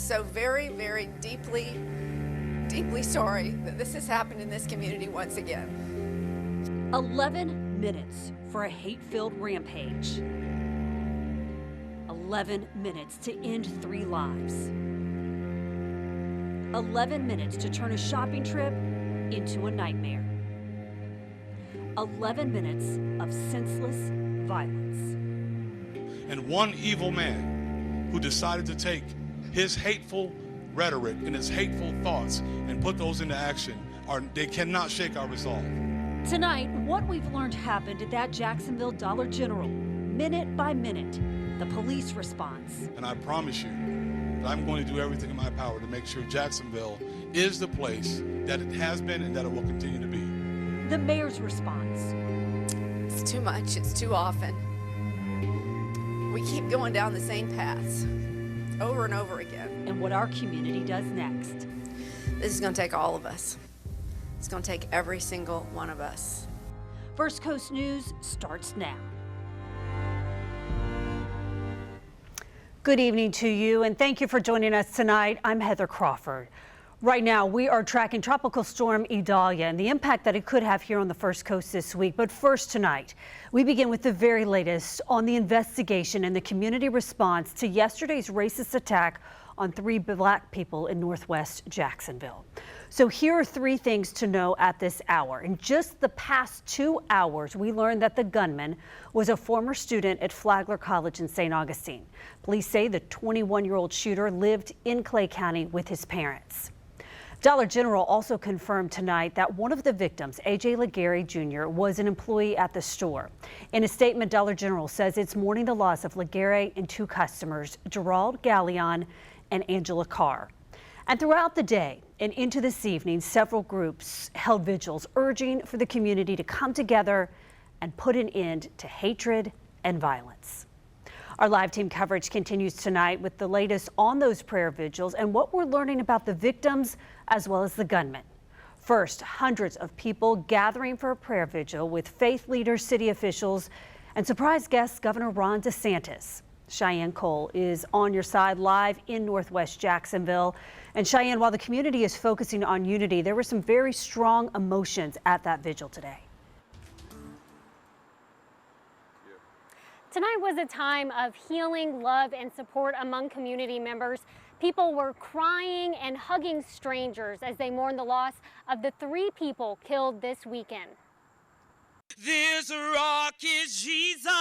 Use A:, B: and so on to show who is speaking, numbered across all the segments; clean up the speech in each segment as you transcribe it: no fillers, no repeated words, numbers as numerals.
A: so very, very deeply sorry that this has happened in this community once again.
B: 11 minutes for a hate-filled rampage. 11 minutes to end 3 lives. 11 minutes to turn a shopping trip into a nightmare. 11 minutes of senseless violence.
C: And one evil man who decided to take his hateful rhetoric and his hateful thoughts and put those into action, they cannot shake our resolve.
B: Tonight, what we've learned happened at that Jacksonville Dollar General, minute by minute, the police response.
C: And I promise you that I'm going to do everything in my power to make sure Jacksonville is the place that it has been and that it will continue to be.
B: The mayor's response.
A: It's too much, it's too often. We keep going down the same paths over and over again.
B: And what our community does next.
A: This is going to take all of us. It's going to take every single one of us.
B: First Coast News starts now. Good evening to you, and thank you for joining us tonight. I'm Heather Crawford. Right now, we are tracking Tropical Storm Idalia and the impact that it could have here on the First Coast this week. But first tonight, we begin with the very latest on the investigation and the community response to yesterday's racist attack on 3 black people in Northwest Jacksonville. So here are 3 things to know at this hour. In just the past 2 hours, we learned that the gunman was a former student at Flagler College in St. Augustine. Police say the 21-year-old shooter lived in Clay County with his parents. Dollar General also confirmed tonight that one of the victims, A.J. Legary Jr., was an employee at the store. In a statement, Dollar General says it's mourning the loss of Legary and 2 customers, Gerald Gallion and Angela Carr. And throughout the day and into this evening, several groups held vigils urging for the community to come together and put an end to hatred and violence. Our live team coverage continues tonight with the latest on those prayer vigils and what we're learning about the victims as well as the gunman. First, hundreds of people gathering for a prayer vigil with faith leaders, city officials, and surprise guest Governor Ron DeSantis. Cheyenne Cole is on your side live in Northwest Jacksonville. And Cheyenne, while the community is focusing on unity, there were some very strong emotions at that vigil today.
D: Tonight was a time of healing, love, and support among community members. People were crying and hugging strangers as they mourned the loss of the 3 people killed this weekend.
E: This rock is Jesus.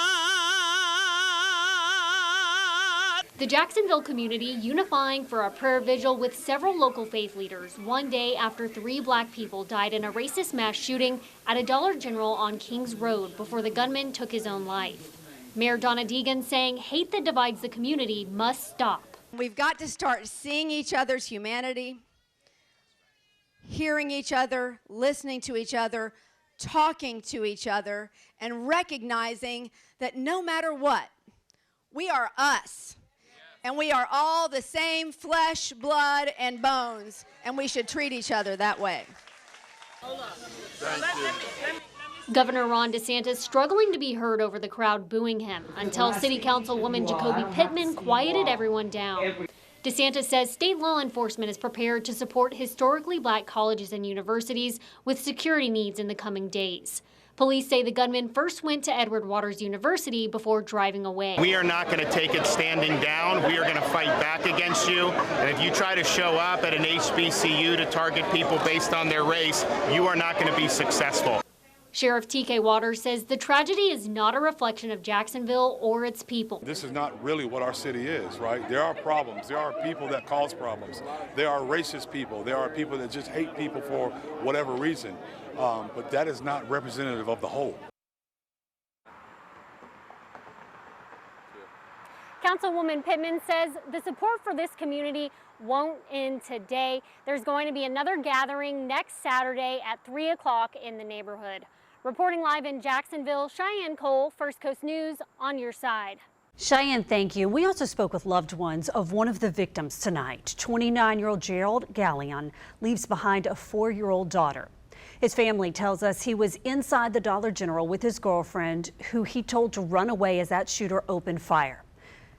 D: The Jacksonville community unifying for a prayer vigil with several local faith leaders one day after 3 black people died in a racist mass shooting at a Dollar General on Kings Road before the gunman took his own life. Mayor Donna Deegan saying hate that divides the community must stop.
A: We've got to start seeing each other's humanity, hearing each other, listening to each other, talking to each other, and recognizing that no matter what, we are us. And we are all the same flesh, blood, and bones, and we should treat each other that way.
D: Governor Ron DeSantis struggling to be heard over the crowd booing him until City Councilwoman Jacoby Pittman quieted everyone down. DeSantis says state law enforcement is prepared to support historically black colleges and universities with security needs in the coming days. Police say the gunman first went to Edward Waters University before driving away.
F: We are not going to take it standing down. We are going to fight back against you. And if you try to show up at an HBCU to target people based on their race, you are not going to be successful.
D: Sheriff T.K. Waters says the tragedy is not a reflection of Jacksonville or its people.
C: This is not really what our city is, right? There are problems. There are people that cause problems. There are racist people. There are people that just hate people for whatever reason. But that is not representative of the whole.
D: Councilwoman Pittman says the support for this community won't end today. There's going to be another gathering next Saturday at 3 o'clock in the neighborhood. Reporting live in Jacksonville, Cheyenne Cole, First Coast News, on your side.
B: Cheyenne, thank you. We also spoke with loved ones of one of the victims tonight. 29-year-old Gerald Gallion leaves behind a 4-year-old daughter. His family tells us he was inside the Dollar General with his girlfriend, who he told to run away as that shooter opened fire.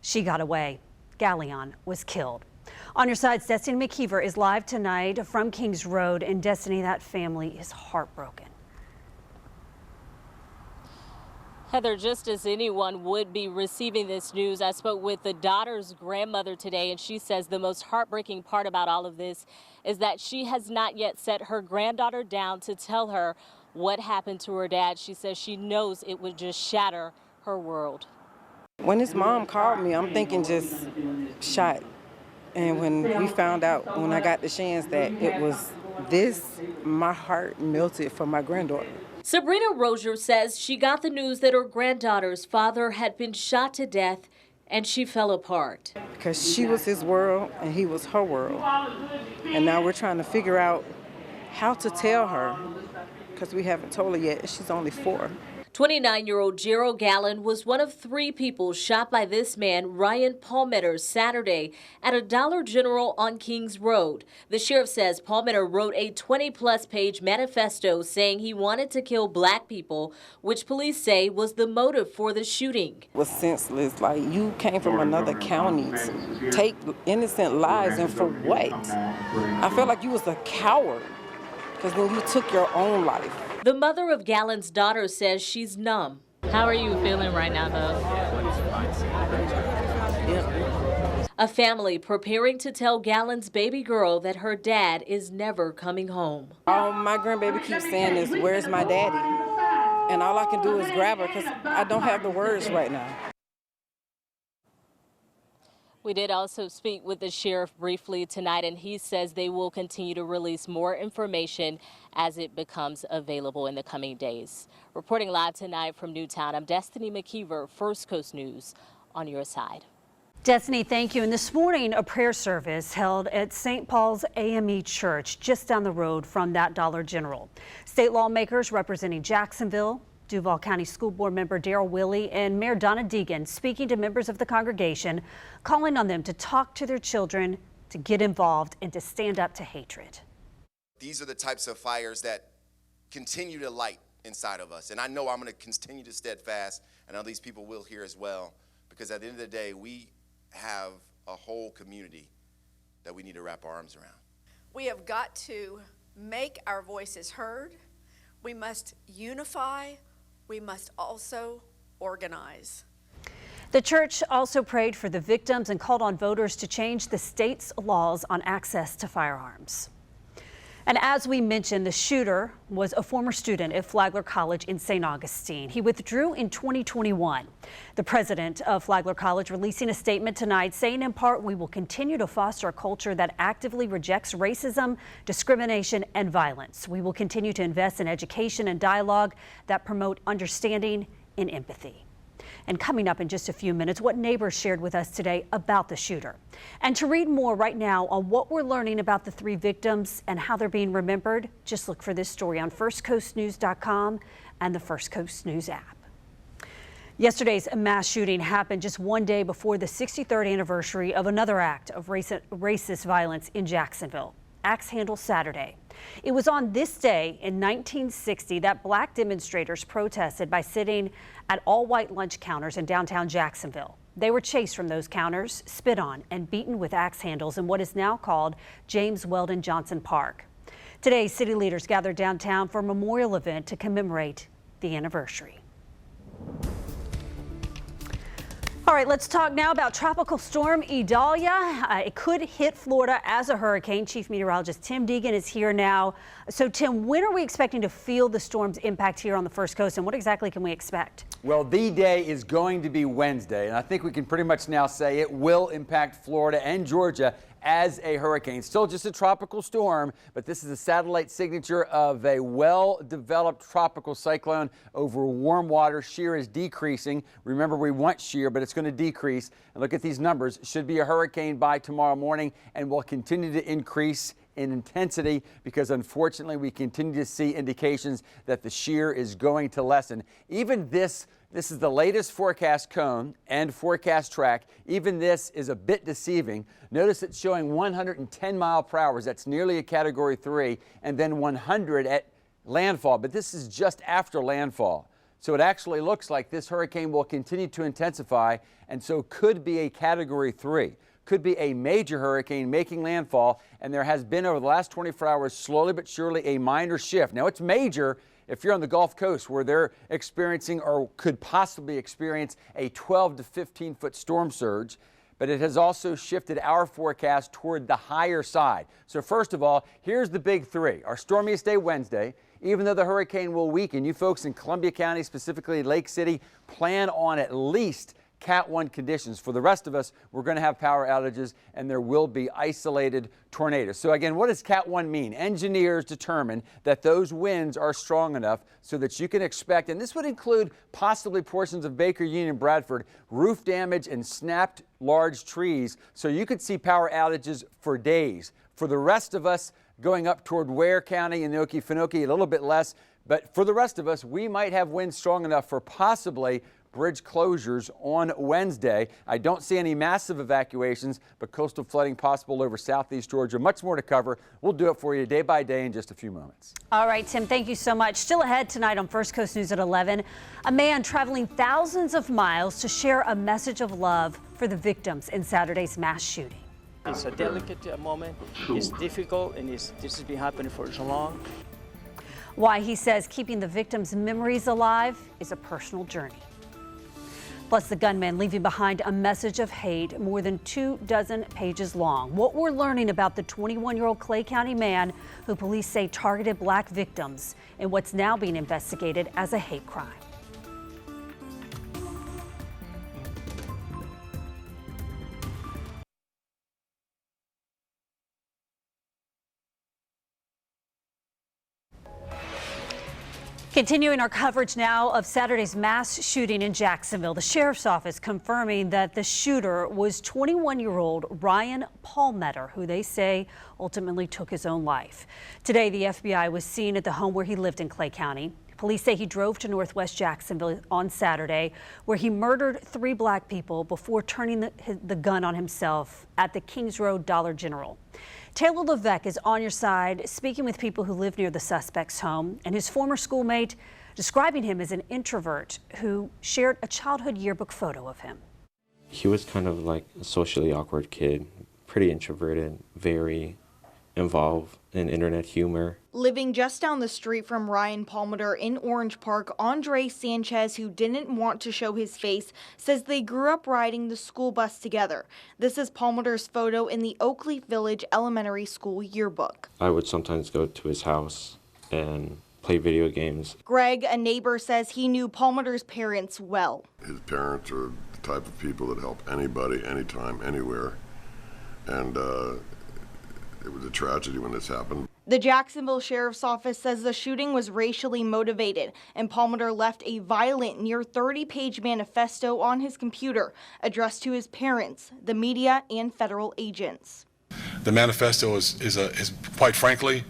B: She got away. Gallion was killed. On your sides, Destiny McKeever is live tonight from Kings Road. And Destiny, that family is heartbroken.
G: Heather, just as anyone would be receiving this news, I spoke with the daughter's grandmother today, and she says the most heartbreaking part about all of this is that she has not yet set her granddaughter down to tell her what happened to her dad. She says she knows it would just shatter her world.
H: When his mom called me, I'm thinking just shot. And when we found out, when I got the chance that it was this, my heart melted for my granddaughter.
G: Sabrina Rozier says she got the news that her granddaughter's father had been shot to death, and she fell apart.
H: Because she was his world and he was her world. And now we're trying to figure out how to tell her, because we haven't told her yet. She's only 4.
G: 29-year-old Gerald Gallen was one of 3 people shot by this man, Ryan Palmetter, Saturday at a Dollar General on Kings Road. The sheriff says Palmetter wrote a 20-plus page manifesto saying he wanted to kill black people, which police say was the motive for the shooting.
H: It was senseless. Like, you came from another county to take innocent lives, and for what? I felt like you was a coward, because then you took your own life.
G: The mother of Gallen's daughter says she's numb. How are you feeling right now, though? A family preparing to tell Gallen's baby girl that her dad is never coming home.
H: All my grandbaby keeps saying is, "Where's my daddy?" And all I can do is grab her because I don't have the words right now.
G: We did also speak with the sheriff briefly tonight, and he says they will continue to release more information as it becomes available in the coming days. Reporting live tonight from Newtown, I'm Destiny McKeever, First Coast News, on your side.
B: Destiny, thank you. And this morning, a prayer service held at St. Paul's AME Church, just down the road from that Dollar General. State lawmakers representing Jacksonville, Duval County School Board member Darrell Willey, and Mayor Donna Deegan speaking to members of the congregation, calling on them to talk to their children, to get involved, and to stand up to hatred.
I: These are the types of fires that continue to light inside of us. And I know I'm going to continue to steadfast, and all these people will here as well, because at the end of the day, we have a whole community that we need to wrap our arms around.
A: We have got to make our voices heard. We must unify. We must also organize.
B: The church also prayed for the victims and called on voters to change the state's laws on access to firearms. And as we mentioned, the shooter was a former student at Flagler College in St. Augustine. He withdrew in 2021. The president of Flagler College releasing a statement tonight saying in part, "We will continue to foster a culture that actively rejects racism, discrimination, and violence. We will continue to invest in education and dialogue that promote understanding and empathy." And coming up in just a few minutes, what neighbors shared with us today about the shooter. And to read more right now on what we're learning about the 3 victims and how they're being remembered, just look for this story on firstcoastnews.com and the First Coast News app. Yesterday's mass shooting happened just one day before the 63rd anniversary of another act of racist violence in Jacksonville, Axe Handle Saturday. It was on this day in 1960 that black demonstrators protested by sitting at all-white lunch counters in downtown Jacksonville. They were chased from those counters, spit on, and beaten with axe handles in what is now called James Weldon Johnson Park. Today, city leaders gathered downtown for a memorial event to commemorate the anniversary. All right, let's talk now about Tropical Storm Idalia. It could hit Florida as a hurricane. Chief Meteorologist Tim Deegan is here now. So, Tim, when are we expecting to feel the storm's impact here on the First Coast, and what exactly can we expect?
J: Well, the day is going to be Wednesday, and I think we can pretty much now say it will impact Florida and Georgia as a hurricane. Still just a tropical storm, but this is a satellite signature of a well-developed tropical cyclone over warm water. Shear is decreasing. Remember, we want shear, but it's going to decrease. And look at these numbers. Should be a hurricane by tomorrow morning and will continue to increase in intensity because unfortunately we continue to see indications that the shear is going to lessen. Even this is the latest forecast cone and forecast track. Even this is a bit deceiving. Notice it's showing 110 mile per hour. That's nearly a category 3, and then 100 at landfall. But this is just after landfall. So it actually looks like this hurricane will continue to intensify and so could be a category 3. could be a major hurricane making landfall, and there has been over the last 24 hours slowly but surely a minor shift. Now it's major if you're on the Gulf Coast where they're experiencing or could possibly experience a 12 to 15 foot storm surge, but it has also shifted our forecast toward the higher side. So first of all, here's the big three. Our stormiest day Wednesday. Even though the hurricane will weaken, you folks in Columbia County, specifically Lake City, plan on at least Cat 1 conditions. For the rest of us, we're going to have power outages and there will be isolated tornadoes. So again, what does Cat 1 mean? Engineers determined that those winds are strong enough so that you can expect, and this would include possibly portions of Baker Union, Bradford, roof damage and snapped large trees. So you could see power outages for days. For the rest of us, going up toward Ware County and Okefenokee, a little bit less. But for the rest of us, we might have winds strong enough for possibly bridge closures on Wednesday. I don't see any massive evacuations, but coastal flooding possible over southeast Georgia. Much more to cover. We'll do it for you day by day in just a few moments.
B: All right, Tim, thank you so much. Still ahead tonight on First Coast News at 11, a man traveling thousands of miles to share a message of love for the victims in Saturday's mass shooting.
K: It's a delicate moment. It's difficult, and this has been happening for so long.
B: Why he says keeping the victims' memories alive is a personal journey. Plus, the gunman leaving behind a message of hate more than 24 pages long. What we're learning about the 21-year-old Clay County man who police say targeted black victims in what's now being investigated as a hate crime. Continuing our coverage now of Saturday's mass shooting in Jacksonville, the sheriff's office confirming that the shooter was 21-year-old Ryan Palmetter, who they say ultimately took his own life. Today, the FBI was seen at the home where he lived in Clay County. Police say he drove to Northwest Jacksonville on Saturday, where he murdered 3 black people before turning the gun on himself at the Kings Road Dollar General. Taylor Levesque is on your side, speaking with people who live near the suspect's home, and his former schoolmate describing him as an introvert who shared a childhood yearbook photo of him.
L: He was kind of like a socially awkward kid, pretty introverted, very involved in internet humor.
M: Living just down the street from Ryan Palmetter in Orange Park, Andre Sanchez, who didn't want to show his face, says they grew up riding the school bus together. This is Palmetter's photo in the Oakleaf Village Elementary School yearbook.
L: I would sometimes go to his house and play video games.
M: Greg, a neighbor, says he knew Palmetter's parents well.
N: His parents are the type of people that help anybody, anytime, anywhere. And it was a tragedy when this happened.
M: The Jacksonville Sheriff's Office says the shooting was racially motivated, and Palmetter left a violent, near 30-page manifesto on his computer addressed to his parents, the media, and federal agents.
C: The manifesto is quite frankly,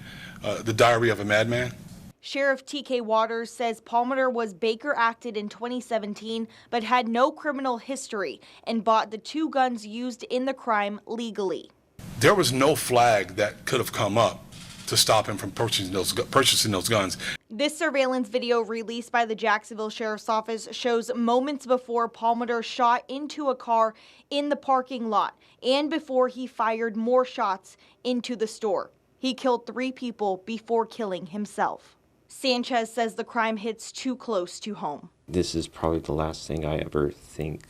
C: the diary of a madman.
M: Sheriff T.K. Waters says Palmetter was Baker acted in 2017, but had no criminal history and bought the 2 guns used in the crime legally.
C: There was no flag that could have come up to stop him from purchasing those guns.
M: This surveillance video released by the Jacksonville Sheriff's Office shows moments before Palmetter shot into a car in the parking lot and before he fired more shots into the store. He killed 3 people before killing himself. Sanchez says the crime hits too close to home.
L: This is probably the last thing I ever think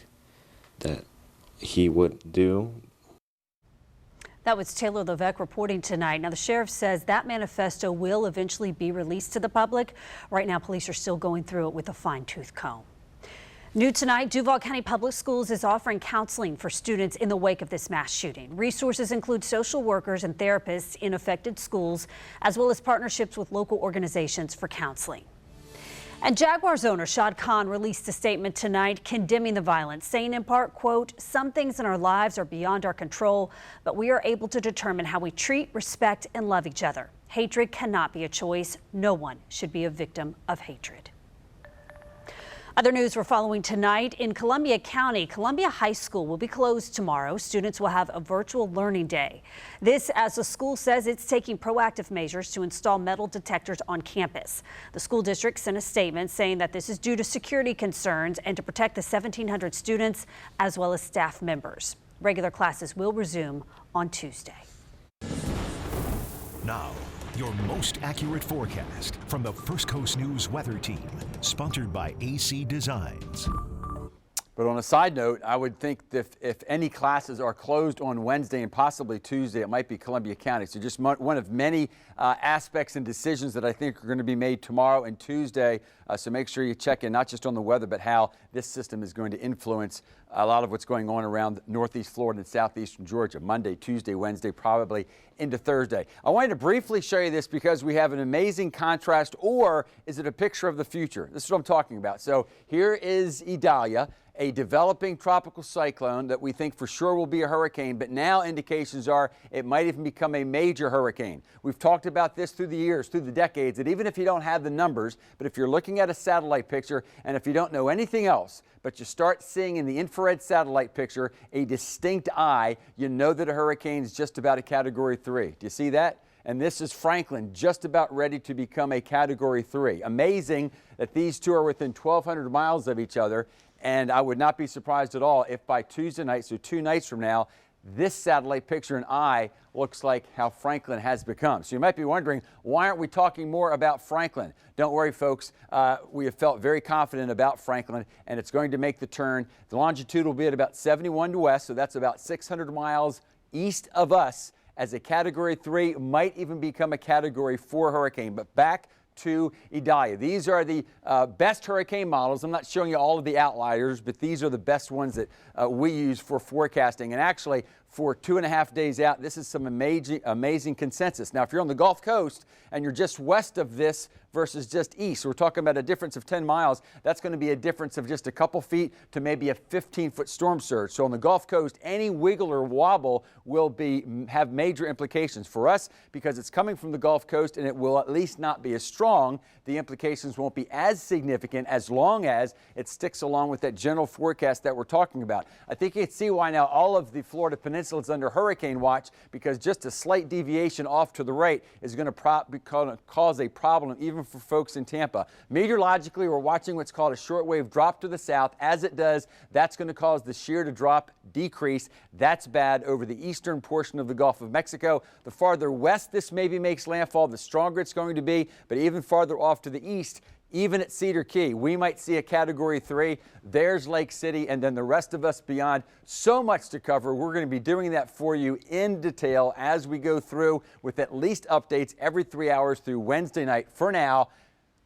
L: that he would do.
B: That was Taylor Levesque reporting tonight. Now, the sheriff says that manifesto will eventually be released to the public. Right now, police are still going through it with a fine-tooth comb. New tonight, Duval County Public Schools is offering counseling for students in the wake of this mass shooting. Resources include social workers and therapists in affected schools, as well as partnerships with local organizations for counseling. And Jaguars owner Shad Khan released a statement tonight condemning the violence, saying in part, quote, "Some things in our lives are beyond our control, but we are able to determine how we treat, respect, and love each other. Hatred cannot be a choice. No one should be a victim of hatred." Other news we're following tonight in Columbia County. Columbia High School will be closed tomorrow. Students will have a virtual learning day. This as the school says it's taking proactive measures to install metal detectors on campus. The school district sent a statement saying that this is due to security concerns and to protect the 1,700 students as well as staff members. Regular classes will resume on Tuesday.
O: Now, your most accurate forecast from the First Coast News Weather Team, sponsored by AC Designs.
J: But on a side note, I would think that if any classes are closed on Wednesday and possibly Tuesday, it might be Columbia County. So just one of many aspects and decisions that I think are going to be made tomorrow and Tuesday. So make sure you check in not just on the weather, but how this system is going to influence a lot of what's going on around northeast Florida and southeastern Georgia. Monday, Tuesday, Wednesday, probably into Thursday. I wanted to briefly show you this because we have an amazing contrast, or is it a picture of the future? This is what I'm talking about. So here is Idalia, a developing tropical cyclone that we think for sure will be a hurricane, but now indications are it might even become a major hurricane. We've talked about this through the years, through the decades, that even if you don't have the numbers, but if you're looking at a satellite picture and if you don't know anything else, but you start seeing in the infrared satellite picture a distinct eye, you know that a hurricane is just about a Category 3. Do you see that? And this is Franklin, just about ready to become a Category 3. Amazing that these two are within 1,200 miles of each other. And I would not be surprised at all if by Tuesday night, so 2 nights from now, this satellite picture and eye looks like how Franklin has become. So you might be wondering, why aren't we talking more about Franklin? Don't worry, folks. We have felt very confident about Franklin, and it's going to make the turn. The longitude will be at about 71 to west, so that's about 600 miles east of us. As a Category 3, might even become a Category 4 hurricane. But back to Idalia. These are the best hurricane models. I'm not showing you all of the outliers, but these are the best ones that we use for forecasting. And actually, for 2.5 days out, this is some amazing consensus. Now, if you're on the Gulf Coast and you're just west of this versus just east, so we're talking about a difference of 10 miles, that's going to be a difference of just a couple feet to maybe a 15-foot storm surge. So on the Gulf Coast, any wiggle or wobble will have major implications for us because it's coming from the Gulf Coast and it will at least not be as strong. The implications won't be as significant as long as it sticks along with that general forecast that we're talking about. I think you can see why now all of the Florida Peninsula is under hurricane watch, because just a slight deviation off to the right is going to cause a problem even for folks in Tampa. Meteorologically, we're watching what's called a shortwave drop to the south. As it does, that's going to cause the shear to drop, decrease. That's bad over the eastern portion of the Gulf of Mexico. The farther west this maybe makes landfall, the stronger it's going to be, but even farther off to the east, even at Cedar Key, we might see a Category 3. There's Lake City, and then the rest of us beyond. So much to cover. We're going to be doing that for you in detail as we go through, with at least updates every 3 hours through Wednesday night. For now,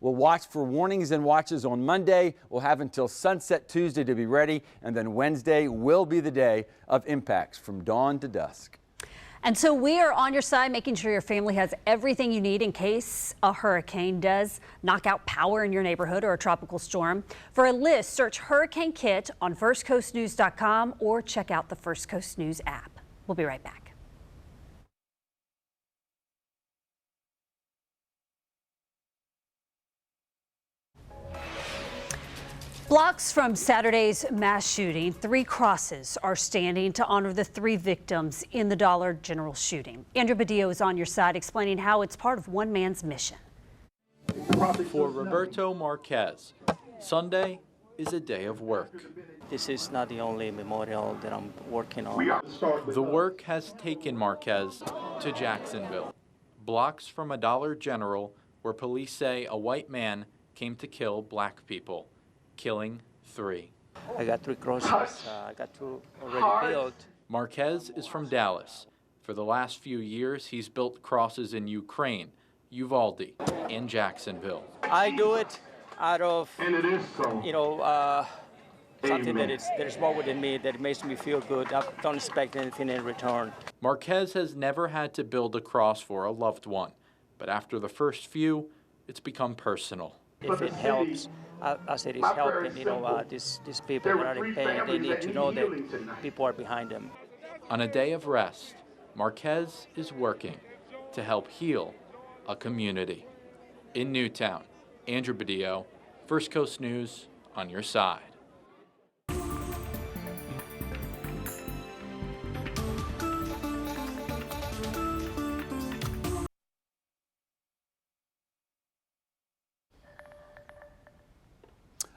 J: we'll watch for warnings and watches on Monday. We'll have until sunset Tuesday to be ready, and then Wednesday will be the day of impacts from dawn to dusk.
B: And so we are on your side, making sure your family has everything you need in case a hurricane does knock out power in your neighborhood or a tropical storm. For a list, search Hurricane Kit on firstcoastnews.com or check out the First Coast News app. We'll be right back. Blocks from Saturday's mass shooting, 3 crosses are standing to honor the 3 victims in the Dollar General shooting. Andrew Badillo is on your side explaining how it's part of one man's mission.
P: For Roberto Marquez, Sunday is a day of work.
K: This is not the only memorial that I'm working on.
P: The work has taken Marquez to Jacksonville, blocks from a Dollar General where police say a white man came to kill black people, killing 3.
K: I got 3 crosses. I got 2 already built.
P: Marquez is from Dallas. For the last few years, he's built crosses in Ukraine, Uvalde, and Jacksonville.
K: I do it out of, something that is more within me that makes me feel good. I don't expect anything in return.
P: Marquez has never had to build a cross for a loved one, but after the first few, it's become personal.
K: If it helps, as it is helping, these people that are in pain, they need to know that people are behind them.
P: On a day of rest, Marquez is working to help heal a community. In Newtown, Andrew Badillo, First Coast News, on your side.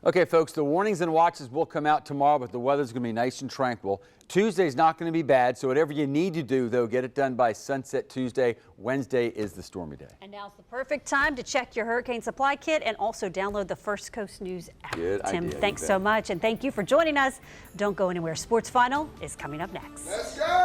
J: Okay, folks, the warnings and watches will come out tomorrow, but the weather's going to be nice and tranquil. Tuesday's not going to be bad, so whatever you need to do, though, get it done by sunset Tuesday. Wednesday is the stormy day.
B: And now's the perfect time to check your hurricane supply kit and also download the First Coast News app.
J: Good
B: Tim,
J: idea,
B: thanks so much, and thank you for joining us. Don't go anywhere. Sports Final is coming up next.
N: Let's go!